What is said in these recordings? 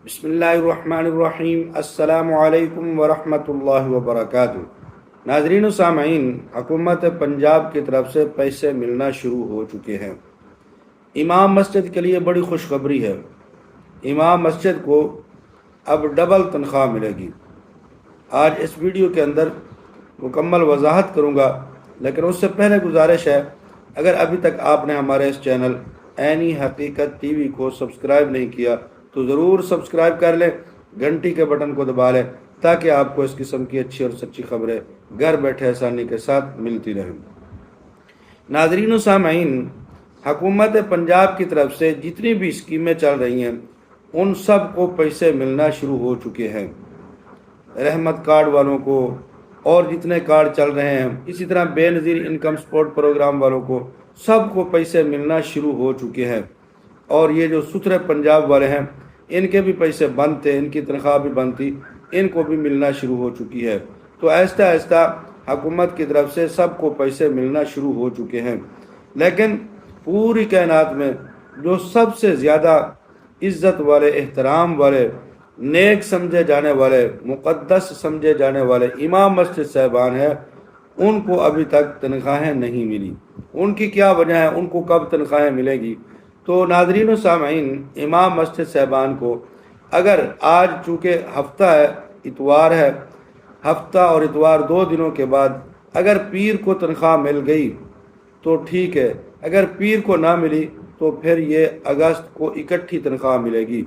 بسم اللہ الرحمن الرحیم۔ السلام علیکم ورحمۃ اللہ وبرکاتہ۔ ناظرین و سامعین، حکومت پنجاب کی طرف سے پیسے ملنا شروع ہو چکے ہیں۔ امام مسجد کے لیے بڑی خوشخبری ہے۔ امام مسجد کو اب ڈبل تنخواہ ملے گی۔ آج اس ویڈیو کے اندر مکمل وضاحت کروں گا، لیکن اس سے پہلے گزارش ہے، اگر ابھی تک آپ نے ہمارے اس چینل عینی حقیقت ٹی وی کو سبسکرائب نہیں کیا تو ضرور سبسکرائب کر لیں، گھنٹی کے بٹن کو دبا لیں تاکہ آپ کو اس قسم کی اچھی اور سچی خبریں گھر بیٹھے آسانی کے ساتھ ملتی رہیں۔ ناظرین و سامعین، حکومت پنجاب کی طرف سے جتنی بھی اسکیمیں چل رہی ہیں ان سب کو پیسے ملنا شروع ہو چکے ہیں۔ رحمت کارڈ والوں کو اور جتنے کارڈ چل رہے ہیں، اسی طرح بے نظیر انکم سپورٹ پروگرام والوں کو، سب کو پیسے ملنا شروع ہو چکے ہیں۔ اور یہ جو ستھرے پنجاب والے ہیں، ان کے بھی پیسے بند تھے، ان کی تنخواہ بھی بند تھی، ان کو بھی ملنا شروع ہو چکی ہے۔ تو آہستہ آہستہ حکومت کی طرف سے سب کو پیسے ملنا شروع ہو چکے ہیں۔ لیکن پوری کائنات میں جو سب سے زیادہ عزت والے، احترام والے، نیک سمجھے جانے والے، مقدس سمجھے جانے والے امام مسجد صاحبان ہیں، ان کو ابھی تک تنخواہیں نہیں ملی۔ ان کی کیا وجہ ہے؟ ان کو کب تنخواہیں ملے گی؟ تو ناظرین و سامعین، امام مسجد صاحبان کو اگر آج چونکہ ہفتہ ہے، اتوار ہے، ہفتہ اور اتوار 2 دنوں کے بعد اگر پیر کو تنخواہ مل گئی تو ٹھیک ہے، اگر پیر کو نہ ملی تو پھر یہ اگست کو اکٹھی تنخواہ ملے گی۔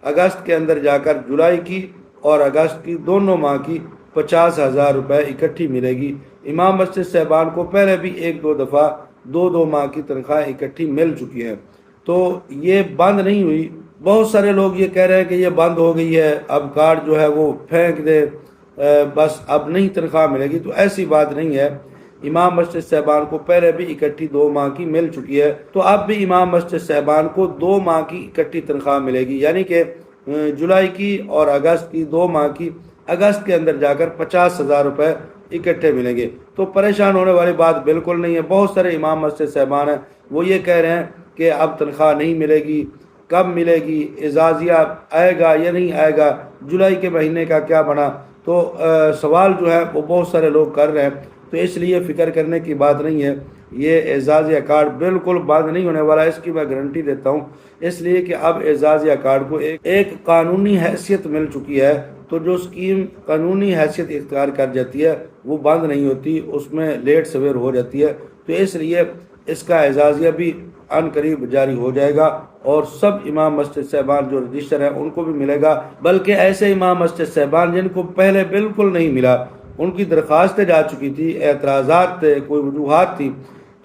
اگست کے اندر جا کر جولائی کی اور اگست کی دونوں ماہ کی 50,000 روپے اکٹھی ملے گی۔ امام مسجد صاحبان کو پہلے بھی 1-2 دفعہ 2 ماہ کی تنخواہ اکٹھی مل چکی ہے، تو یہ بند نہیں ہوئی۔ بہت سارے لوگ یہ کہہ رہے ہیں کہ یہ بند ہو گئی ہے، اب کارڈ جو ہے وہ پھینک دے، بس اب نہیں تنخواہ ملے گی، تو ایسی بات نہیں ہے۔ امام مسجد صاحبان کو پہلے بھی اکٹھی 2 ماہ کی مل چکی ہے، تو اب بھی امام مسجد صاحبان کو 2 ماہ کی اکٹھی تنخواہ ملے گی، یعنی کہ جولائی کی اور اگست کی 2 ماہ کی اگست کے اندر جا کر 50,000 روپے اکٹھے ملیں گے۔ تو پریشان ہونے والی بات بالکل نہیں ہے۔ بہت سارے امام مسجد صاحبان ہیں وہ یہ کہہ رہے ہیں کہ اب تنخواہ نہیں ملے گی، کب ملے گی، اعزازیہ آئے گا یا نہیں آئے گا، جولائی کے مہینے کا کیا بنا؟ تو سوال جو ہے وہ بہت سارے لوگ کر رہے ہیں، تو اس لیے فکر کرنے کی بات نہیں ہے۔ یہ اعزازیہ کارڈ بالکل بند نہیں ہونے والا، اس کی میں گارنٹی دیتا ہوں، اس لیے کہ اب اعزازیہ کارڈ کو ایک قانونی حیثیت مل چکی ہے، تو جو اسکیم قانونی حیثیت اختیار کر جاتی ہے وہ بند نہیں ہوتی، اس میں لیٹ سویر ہو جاتی ہے، تو اس لیے اس کا اعزازیہ بھی عن قریب جاری ہو جائے گا اور سب امام مسجد صاحبان جو رجسٹر ہیں ان کو بھی ملے گا۔ بلکہ ایسے امام مسجد صاحبان جن کو پہلے بالکل نہیں ملا، ان کی درخواستیں جا چکی تھی، اعتراضات تھے، کوئی وجوہات تھی،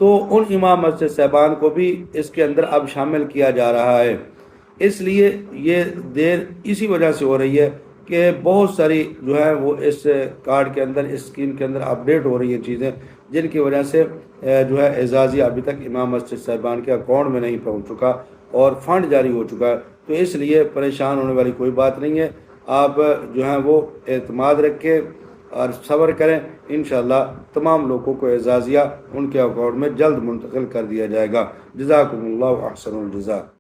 تو ان امام مسجد صاحبان کو بھی اس کے اندر اب شامل کیا جا رہا ہے۔ اس لیے یہ دیر اسی وجہ سے ہو رہی ہے کہ بہت ساری جو ہے وہ اس کارڈ کے اندر، اس اسکیم کے اندر اپڈیٹ ہو رہی ہیں چیزیں، جن کی وجہ سے جو ہے اعزازیہ ابھی تک امام مسجد صاحبان کے اکاؤنٹ میں نہیں پہنچ چکا اور فنڈ جاری ہو چکا ہے۔ تو اس لیے پریشان ہونے والی کوئی بات نہیں ہے۔ آپ جو ہیں وہ اعتماد رکھیں اور صبر کریں، انشاءاللہ تمام لوگوں کو اعزازیہ ان کے اکاؤنٹ میں جلد منتقل کر دیا جائے گا۔ جزاکم اللہ احسن الجزا۔